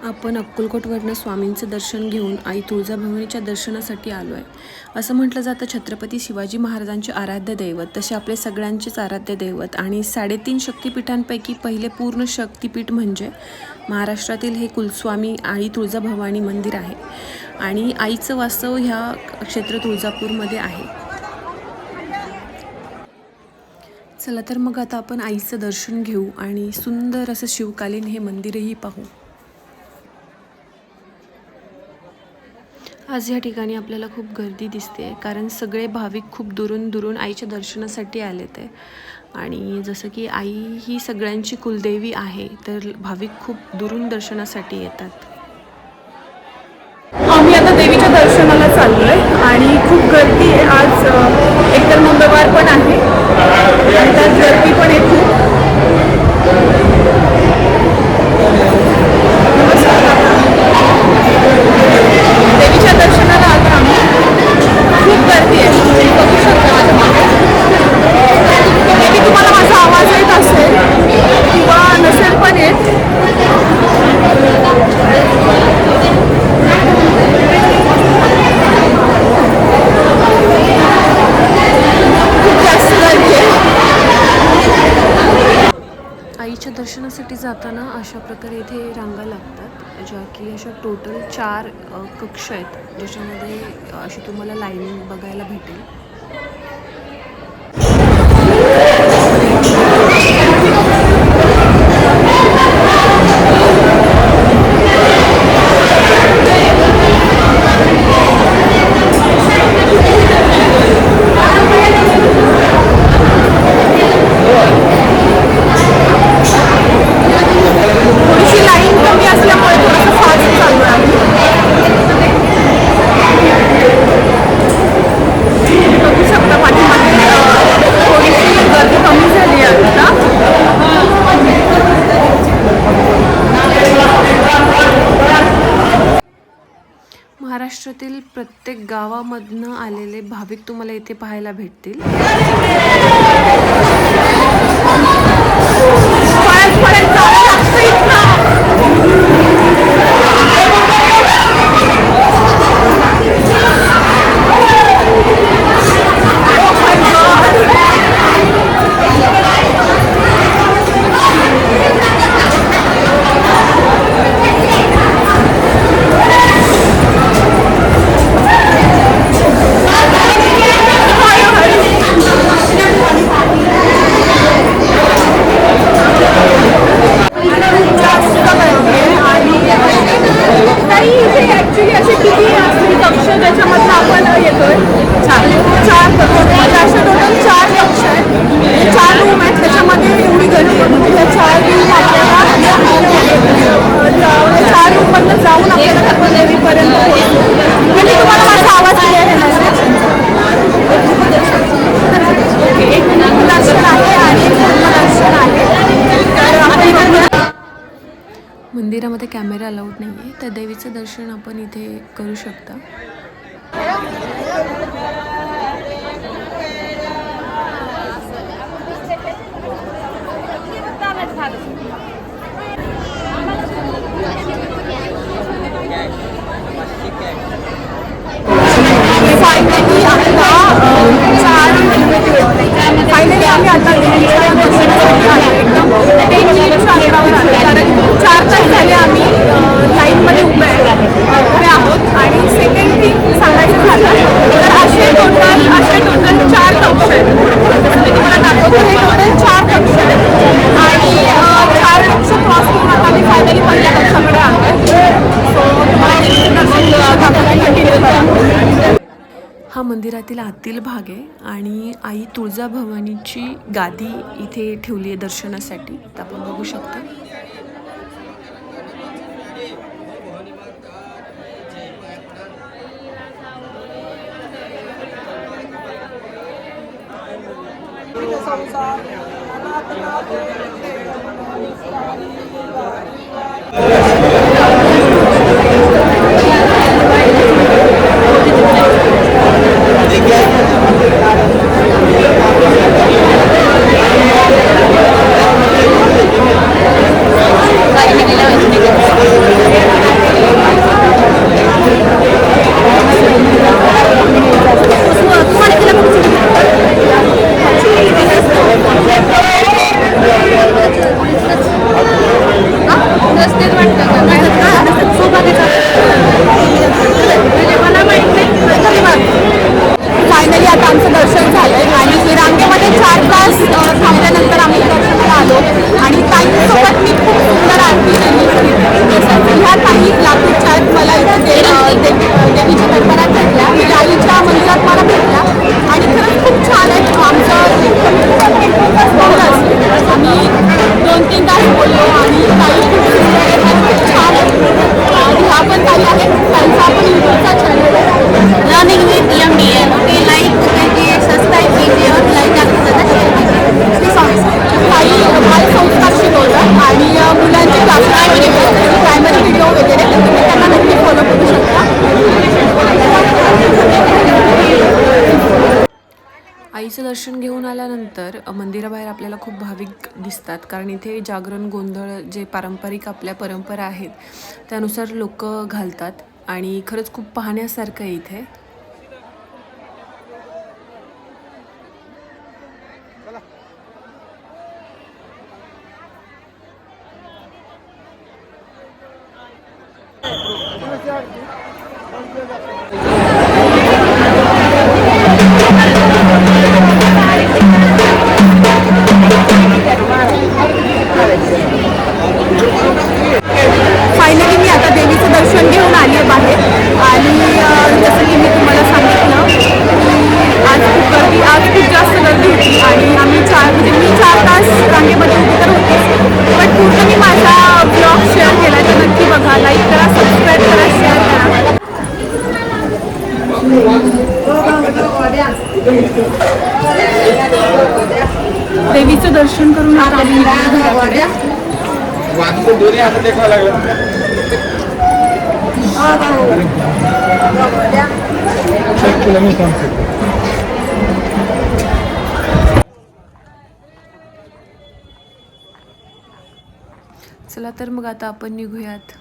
आपण अक्कलकोटवरनं स्वामींचं दर्शन घेऊन आई तुळजाभवानीच्या दर्शनासाठी आलो आहे. असं म्हटलं जातं छत्रपती शिवाजी महाराजांचे आराध्य दैवत, तसे आपले सगळ्यांचेच आराध्य दैवत आणि 3.5 शक्तिपीठांपैकी पहिले पूर्ण शक्तिपीठ म्हणजे महाराष्ट्रातील हे कुलस्वामी आई तुळजाभवानी मंदिर आहे. आणि आईचं वास्तव ह्या क्षेत्र तुळजापूरमध्ये आहे. चला तर मग आता आपण आईचं दर्शन घेऊ आणि सुंदर असं शिवकालीन हे मंदिरही पाहू. आज या ठिकाणी आपल्याला खूप गर्दी दिसते, कारण सगळे भाविक खूप दुरून आईच्या दर्शनासाठी आलेत आहे. आणि जसं की आई ही सगळ्यांची कुलदेवी आहे, तर भाविक खूप दुरून दर्शनासाठी येतात. आम्ही आता देवीच्या दर्शनाला चाललो आहे आणि खूप गर्दी आहे. आज एकतर मंगळवार पण आहे आणि त्यात गर्दी पण आहे खूप. देवीच्या दर्शनाला आलो आम्ही. खूप गर्दी आहे, बघू शकता माझ्या मागे. तुम्हाला माझा आवाज येत असेल किंवा नसेल पण येत. आईच्या दर्शनासाठी जाताना अशा प्रकारे इथे रांगा लागतात, ज्या की अशा टोटल 4 कक्ष आहेत, ज्याच्यामध्ये अशी तुम्हाला लाईन बघायला भेटेल. महाराष्ट्रातील प्रत्येक गावामधनं आलेले भाविक तुम्हाला इथे पाहायला भेटतील. मंदिरामध्ये कॅमेरा अलाउड नाही आहे, त्या देवीचं दर्शन आपण इथे करू शकता. फायनली आम्ही आता देवीच्या दर्शनासाठी आलो. एकदम 10 मिनिटच्या अंतरावर आलो, कारण 4 तास झाले आम्ही लाईनमध्ये उभे आहोत. आणि सेकंड थिंग सांगायचं झालं तर असे टोटल 4 कक्ष आहेत. मी तुम्हाला दाखवतो, हे टोटल 4 कक्ष आहेत आणि 4 कक्ष क्रॉस करून आता आम्ही फायनली पहिल्या कक्षाकडे आलो आहे. सो तुम्हाला दर्शन हा मंदिरातील आतील भाग आहे आणि आई तुळजाभवानीची गादी इथे ठेवली आहे दर्शनासाठी, तर आपण बघू शकता. तेच वाटतं मला माहित नाही. फायनली आता आमचं दर्शन झालंय आणि रांगेमध्ये 4 तास थांबल्यानंतर आम्ही दर्शनाला आलो आणि ताईंसोबत मी खूप सुंदर आरती केली. ह्या ताई लातूरच्या आहेत. मला इथे देवीच्या दरबारात भेटल्या, मी आईच्या मंदिरात मला भेटल्या आणि खरंच खूप छान आहे. आमचं आम्ही 2-3 तास बोललो आणि ताई खूप सुंदर आहे, खूप छान आहे. आणि ह्या पण ताई आहेत, त्यांचा पण युट्यूबचा चॅनल आहे learning with MDN. Okay, like subscribe कीजिए और लाईक जास्त शेअर कीजिए. ताई बालसंस्कार शिकवतात आणि मुलांचे प्रायमरी व्हिडिओ वगैरे तुम्ही त्यांना नक्की फॉलो करू शकता. आईचं दर्शन घेऊन आल्यानंतर मंदिराबाहेर आपल्याला खूप भाविक दिसतात, कारण इथे जागरण गोंधळ जे पारंपरिक आपल्या परंपरा आहेत त्यानुसार लोक घालतात आणि खरंच खूप पाहण्यासारखं आहे इथे. फायनली मी आता देवीचं दर्शन घेऊन आली आहे बाहेर आणि जसं की मी तुम्हाला सांगितलं की आज खूप जास्त गर्दी होती आणि मी 4 तास रांगेमध्ये उभी तर होतेच, पण पूर्ण मी माझा ब्लॉग शेअर केला तर नक्की बघा, लाईक करा, सबस्क्राईब करा, शेअर करा. देवीचं दर्शन करून दोन्ही हातात देखावं लागलं. चला तर मग आता आपण निघूयात.